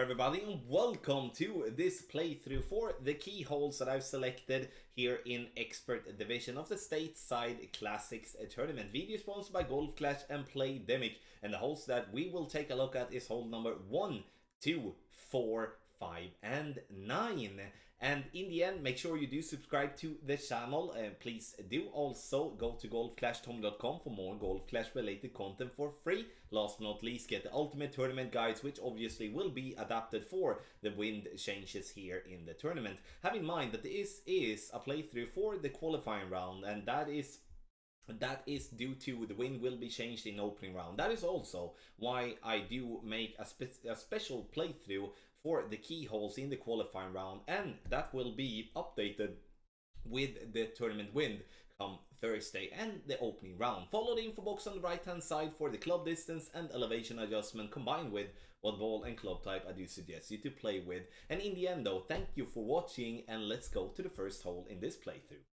everybody, and welcome to this playthrough for the keyholes that I've selected here in Expert Division of the Stateside Classics Tournament. Video sponsored by Golf Clash and Playdemic, and the holes that we will take a look at is hole number 1, 2, 4, 5, and 9. And in the end, make sure you do subscribe to the channel, and please do also go to golfclashtom.com for more Golf Clash related content for free. Last but not least, get the ultimate tournament guides, which obviously will be adapted for the wind changes here in the tournament. Have in mind that this is a playthrough for the qualifying round, and that is due to the wind will be changed in opening round. That is also why I do make a special playthrough for the keyholes in the qualifying round, and that will be updated with the tournament wind come Thursday and the opening round. Follow the info box on the right hand side for the club distance and elevation adjustment, combined with what ball and club type I do suggest you to play with. And in the end though, thank you for watching, and let's go to the first hole in this playthrough.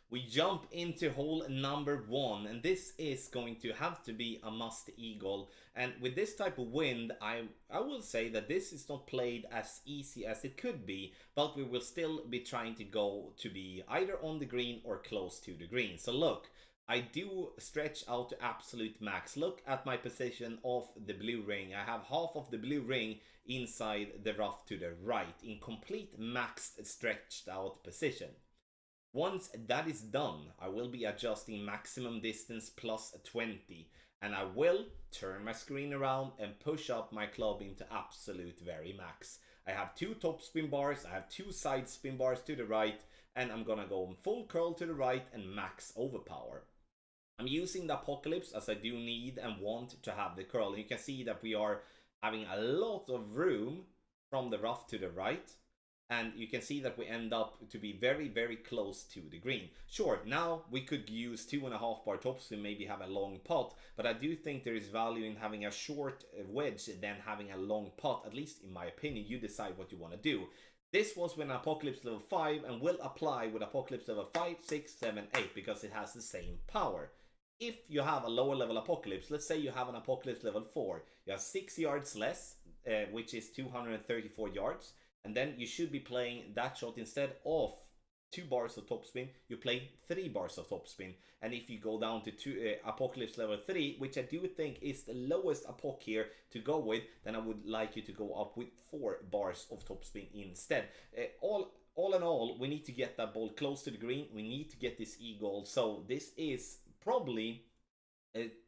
We jump into hole number 1, and this is going to have to be a must eagle. And with this type of wind, I will say that this is not played as easy as it could be, but we will still be trying to go to be either on the green or close to the green. So look, I do stretch out to absolute max. Look at my position of the blue ring. I have half of the blue ring inside the rough to the right in complete maxed stretched out position. Once that is done, I will be adjusting maximum distance plus 20, and I will turn my screen around and push up my club into absolute very max. I have 2 top spin bars, I have 2 side spin bars to the right, and I'm gonna go on full curl to the right and max overpower. I'm using the Apocalypse as I do need and want to have the curl. You can see that we are having a lot of room from the rough to the right. And you can see that we end up to be very, very close to the green. Sure, now we could use 2.5 bar topspin, maybe have a long putt, but I do think there is value in having a short wedge than having a long putt, at least in my opinion. You decide what you want to do. This was with Apocalypse level 5 and will apply with Apocalypse level 5, 6, 7, 8 because it has the same power. If you have a lower level Apocalypse, let's say you have an Apocalypse level 4, you have 6 yards less, which is 234 yards. And then you should be playing that shot instead of 2 bars of topspin, you play 3 bars of topspin. And if you go down to Apocalypse level 3, which I do think is the lowest Apoc here to go with, then I would like you to go up with 4 bars of topspin instead. All in all, we need to get that ball close to the green. We need to get this eagle. So this is probably,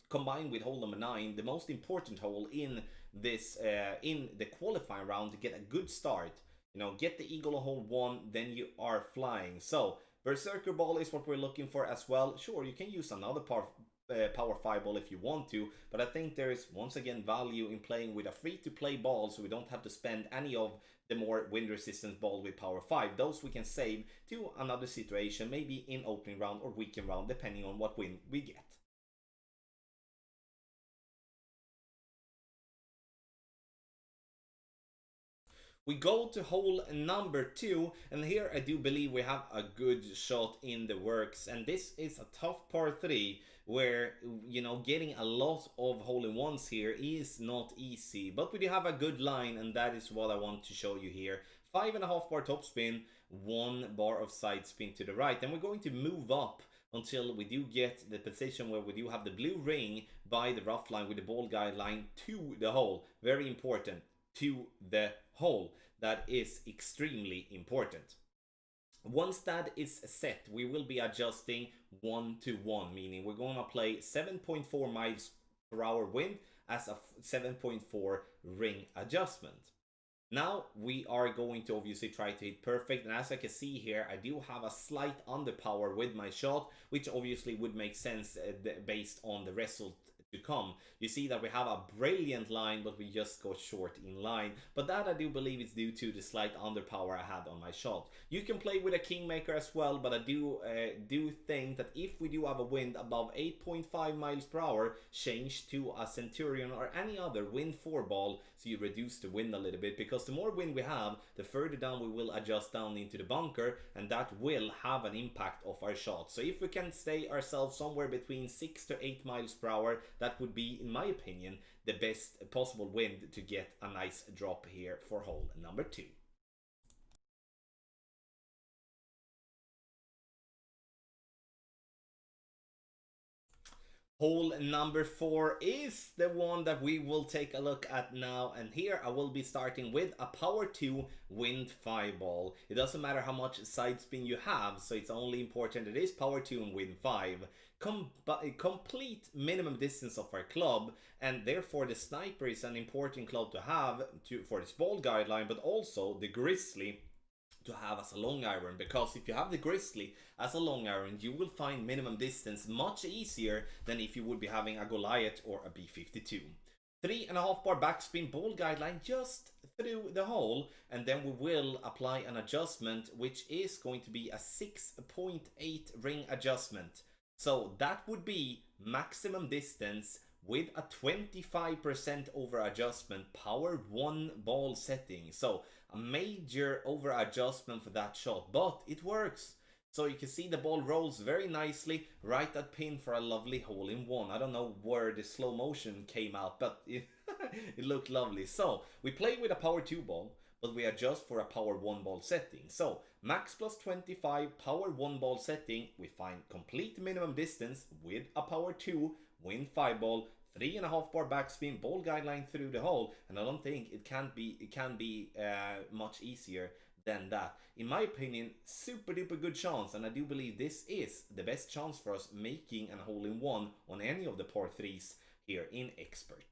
combined with hole number 9, the most important hole in this in the qualifying round to get a good start. You know, get the eagle on hole 1, then you are flying. So Berserker ball is what we're looking for as well. Sure, you can use another power 5 ball if you want to, but I think there is once again value in playing with a free to play ball, so we don't have to spend any of the more wind resistance ball with power 5. Those we can save to another situation, maybe in opening round or weekend round, depending on what wind we get. We go to hole number 2, and here I do believe we have a good shot in the works, and this is a tough par 3 where, you know, getting a lot of hole-in-ones here is not easy, but we do have a good line, and that is what I want to show you here. 5.5 bar topspin, 1 bar of side spin to the right, and we're going to move up until we do get the position where we do have the blue ring by the rough line with the ball guideline to the hole. Very important, to the hole. That is extremely important. Once that is set, we will be adjusting 1 to 1, meaning we're going to play 7.4 miles per hour wind as a 7.4 ring adjustment. Now we are going to obviously try to hit perfect, and as I can see here, I do have a slight underpower with my shot, which obviously would make sense based on the result to come. You see that we have a brilliant line, but we just go short in line. But that I do believe is due to the slight underpower I had on my shot. You can play with a Kingmaker as well, but I do think that if we do have a wind above 8.5 miles per hour, change to a Centurion or any other wind 4 ball, so you reduce the wind a little bit, because the more wind we have, the further down we will adjust down into the bunker, and that will have an impact of our shot. So if we can stay ourselves somewhere between 6 to 8 miles per hour, that would be, in my opinion, the best possible wind to get a nice drop here for hole number 2. Hole number 4 is the one that we will take a look at now, and here I will be starting with a power 2 wind 5 ball. It doesn't matter how much side spin you have, so it's only important it is power 2 and wind 5. Complete minimum distance of our club, and therefore the sniper is an important club to have for this ball guideline, but also the grizzly to have as a long iron, because if you have the grizzly as a long iron, you will find minimum distance much easier than if you would be having a Goliath or a B52. 3.5 bar backspin ball guideline just through the hole, and then we will apply an adjustment which is going to be a 6.8 ring adjustment. So that would be maximum distance with a 25% over adjustment, power 1 ball setting. So a major over adjustment for that shot, but it works. So you can see the ball rolls very nicely right at pin for a lovely hole in one. I don't know where the slow motion came out, but it looked lovely. So we play with a power 2 ball, but we adjust for a power 1 ball setting. So max plus 25, power 1 ball setting, we find complete minimum distance with a power 2 wind 5 ball, 3.5 bar backspin ball guideline through the hole, and I don't think it can be much easier than that. In my opinion, super duper good chance, and I do believe this is the best chance for us making a hole in one on any of the par 3s here in Expert.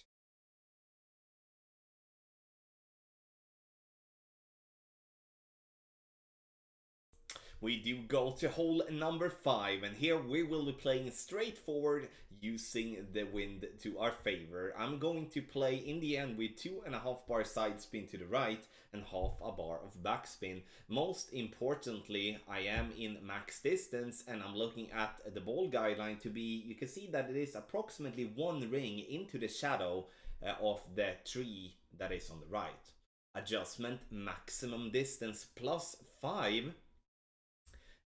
We do go to hole number 5, and here we will be playing straightforward using the wind to our favor. I'm going to play in the end with 2.5 bar side spin to the right and half a bar of backspin. Most importantly, I am in max distance, and I'm looking at the ball guideline to be, you can see that it is approximately 1 ring into the shadow of the tree that is on the right. Adjustment maximum distance plus 5.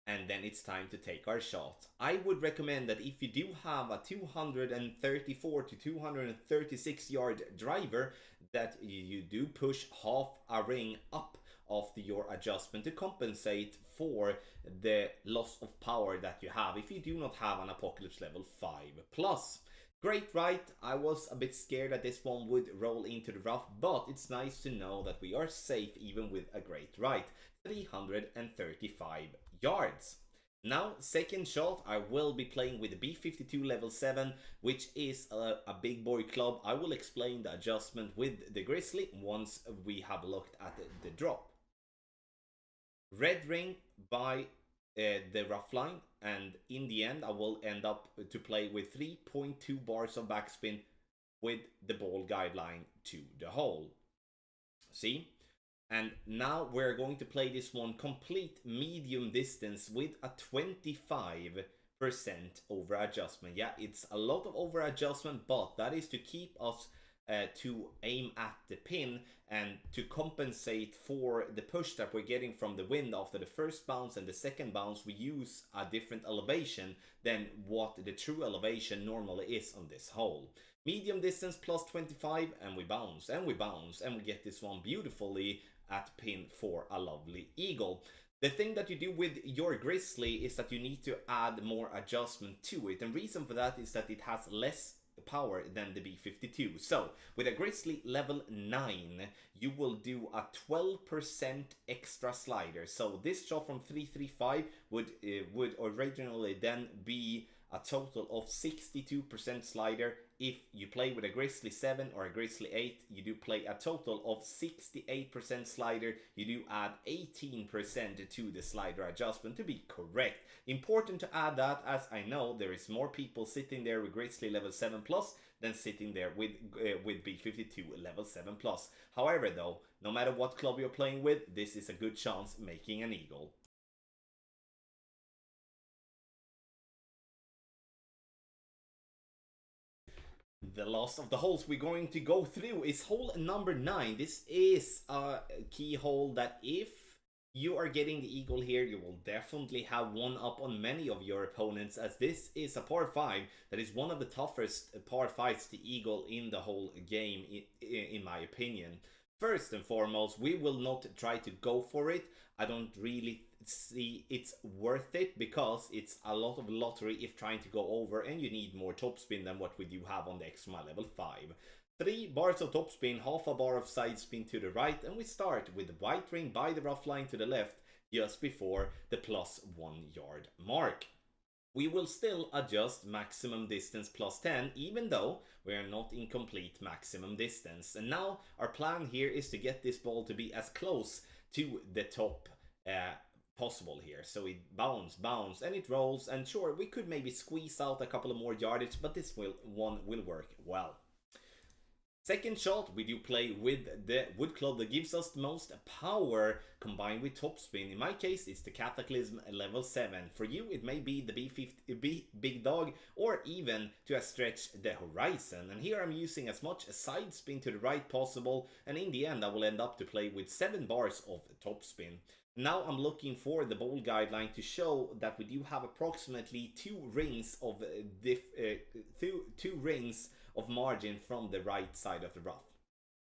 And then it's time to take our shot. I would recommend that if you do have a 234 to 236 yard driver, that you do push half a ring up after your adjustment to compensate for the loss of power that you have if you do not have an Apocalypse level 5 plus. Great right, I was a bit scared that this one would roll into the rough, but it's nice to know that we are safe even with a great right. 335 yards. Now, second shot, I will be playing with the B52 level 7, which is a big boy club. I will explain the adjustment with the Grizzly once we have looked at the drop. Red ring by the rough line, and in the end I will end up to play with 3.2 bars of backspin with the ball guideline to the hole. See? And now we're going to play this one complete medium distance with a 25% over adjustment. Yeah, it's a lot of over adjustment, but that is to keep us to aim at the pin and to compensate for the push that we're getting from the wind after the first bounce and the second bounce. We use a different elevation than what the true elevation normally is on this hole. Medium distance plus 25, and we bounce and we bounce, and we get this one beautifully at pin for a lovely eagle. The thing that you do with your Grizzly is that you need to add more adjustment to it, and reason for that is that it has less power than the B52. So with a Grizzly level 9, you will do a 12% extra slider. So this shot from 335 would originally then be a total of 62% slider. If you play with a Grizzly 7 or a Grizzly 8, you do play a total of 68% slider. You do add 18% to the slider adjustment to be correct. Important to add that, as I know there is more people sitting there with Grizzly level 7 plus than sitting there with B52 level 7 plus. However though, no matter what club you're playing with, this is a good chance making an eagle. The last of the holes we're going to go through is hole number 9. This is a key hole that if you are getting the eagle here, you will definitely have one up on many of your opponents, as this is a par 5 that is one of the toughest par 5s to eagle in the whole game, in my opinion. First and foremost, we will not try to go for it. I don't really see it's worth it, because it's a lot of lottery if trying to go over, and you need more topspin than what we do have on the extra mile level 5. 3 bars of topspin, half a bar of side spin to the right, and we start with the white ring by the rough line to the left, just before the +1 yard mark. We will still adjust maximum distance +10, even though we are not in complete maximum distance. And now our plan here is to get this ball to be as close to the top possible here. So it bounce, and it rolls, and sure, we could maybe squeeze out a couple of more yardage, but this one will work well. Second shot, we do play with the wood club that gives us the most power combined with topspin. In my case, it's the Cataclysm level 7. For you, it may be the B50 Big Dog, or even to stretch the horizon. And here I'm using as much side spin to the right possible, and in the end I will end up to play with 7 bars of topspin. Now I'm looking for the bowl guideline to show that we do have approximately 2 rings of two rings of margin from the right side of the rough.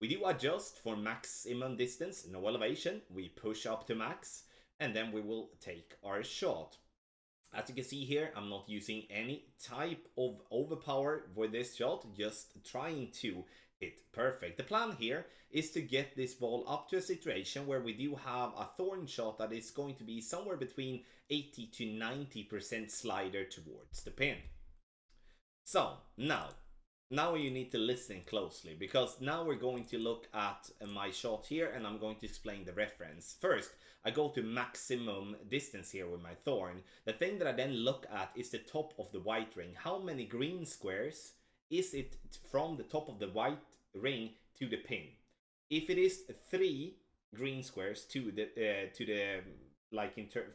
We do adjust for maximum distance, no elevation. We push up to max, and then we will take our shot. As you can see here, I'm not using any type of overpower for this shot, just trying to hit perfect. The plan here is to get this ball up to a situation where we do have a thorn shot that is going to be somewhere between 80 to 90% slider towards the pin. So now you need to listen closely, because now we're going to look at my shot here, and I'm going to explain the reference. First, I go to maximum distance here with my thorn. The thing that I then look at is the top of the white ring. How many green squares is it from the top of the white ring to the pin? If it is 3 green squares to the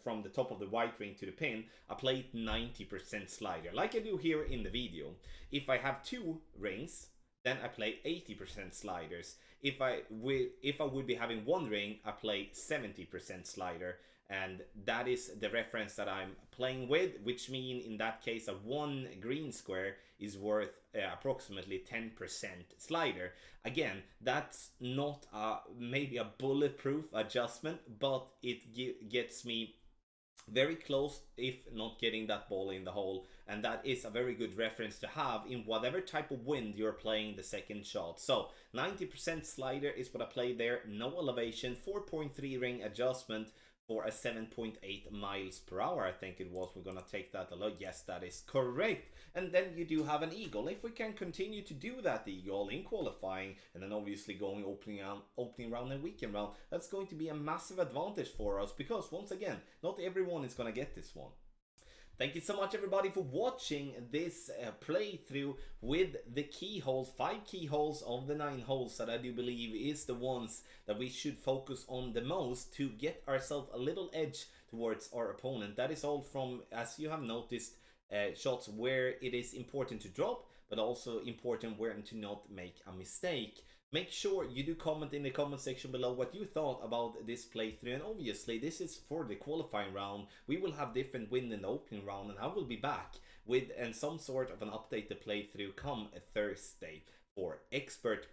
from the top of the white ring to the pin, I play 90% slider, like I do here in the video. If I have 2 rings, then I play 80% sliders. If I would be having 1 ring, I play 70% slider, and that is the reference that I'm playing with, which means in that case a 1 green square is worth approximately 10% slider. Again, that's not maybe a bulletproof adjustment, but it gets me very close, if not getting that ball in the hole, and that is a very good reference to have in whatever type of wind you're playing the second shot. So 90% slider is what I played there, no elevation, 4.3 ring adjustment for a 7.8 miles per hour, I think it was. We're gonna take that a look. Yes, that is correct. And then you do have an eagle. If we can continue to do that eagle in qualifying, and then obviously going opening round and weekend round, that's going to be a massive advantage for us, because once again, not everyone is gonna get this one. Thank you so much everybody for watching this playthrough with the key holes, 5 key holes of the 9 holes that I do believe is the ones that we should focus on the most to get ourselves a little edge towards our opponent. That is all from, as you have noticed, shots where it is important to drop, but also important where to not make a mistake. Make sure you do comment in the comment section below what you thought about this playthrough, and obviously this is for the qualifying round. We will have different wind in the opening round, and I will be back with some sort of an updated playthrough come Thursday for expert.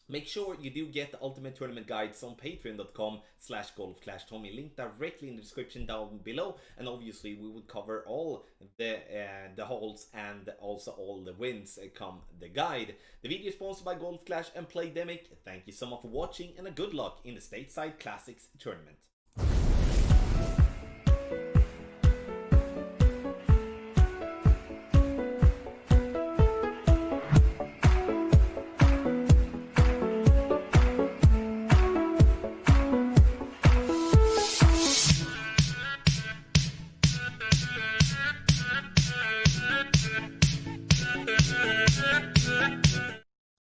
Make sure you do get the Ultimate Tournament Guides on patreon.com/golfclashtommy, link directly in the description down below, and obviously we will cover all the holes and also all the wins come the guide. The video is sponsored by Golf Clash and Playdemic. Thank you so much for watching, and a good luck in the Stateside Classics tournament.